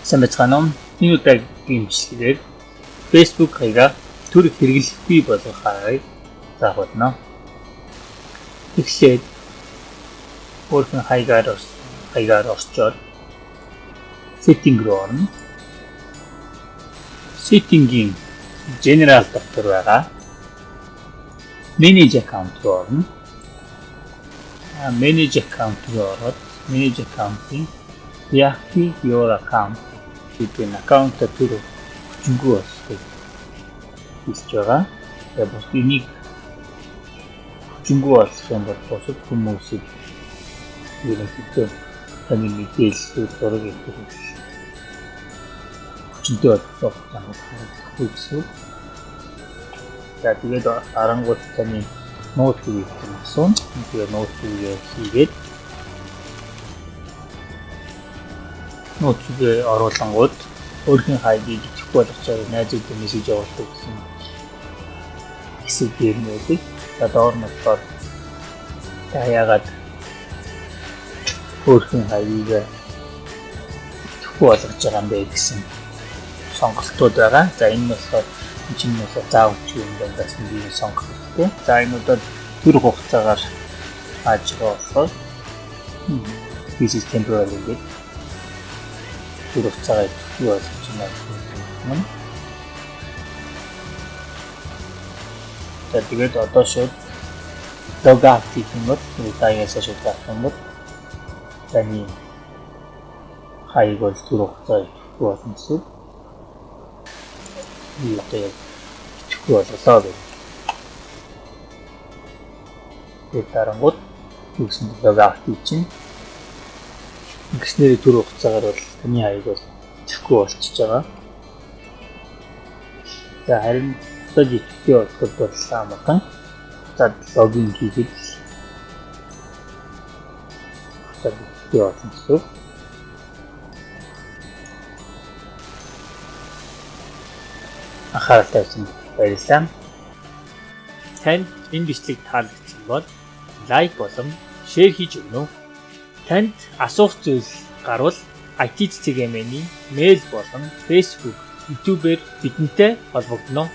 Сайн байцгаана уу? Энэ удаагийн бичлэгээр Facebook хаягаар төр хэрэглэхгүй болгох аргыг заах болно. Тэгэхээр өөрхөн хаягаар орчоод setting руу орно. Setting-ийн general дотор байгаа manage account руу орно. Manage account руу ороод manage account-ийн deactivate your account гэдэг аккаунт төр хүчингүй болдог хэлж байгаа. Тэгээд бус энийг хүчингүй болгох юм бол бусад хүмүүсийг ерөнхийдөө таны мэдээлэл зураг өгөх хүчинтэй болгох замыг харагдахгүй гэсэн. За тэгээд арангууд таны нууц үеийг асуун. Тэгээд нууц үеийг хийгээд нууцыг оруулангууд өөрхийн хаягийг итгэх болгочоор найзуудад мессеж явуулдаг гэсэн хэсэг дээр нэлээд доор нь болохоор та яагаад өөрхийн хаягийг итгэх болгож байгаа юм бэ гэсэн сонголтууд байгаа. За энэ нь болохоор чинь болохоор заав үгүй юм дандаас нэг сонголттой. За энэ удаад төр хугацаагаар хааж байгаа болохоор this is temporary гэдэг төр хугацаагаар юу болж байна. Тэгээд одоо шууд log out гэх юм бол таяас шууд гэх юм бол таны хаяг бол төр хугацаа болно гэсэн. Юу гэдэг итгэхгүй боллоо гэх. Тэгээд дарангууд юусэн log out чинь гиснэр төр хугацаагаар бол таны хаяг бол итгэхгүй болчихж байгаа. За харин цад итгэхгүй болоход бол амархан цад логин хийгээд цад итгэхгүй болно гэсэн. Анхаарал тавьсан баярлалаа. Танд энэ бичлэг таалагдсан бол лайк болон шеэр хийж өгнө үү? Танд асуух зүйл гарвал IT цэцэг эмээний мэйл болон Facebook, YouTube-ээр бидэнтэй холбогдно.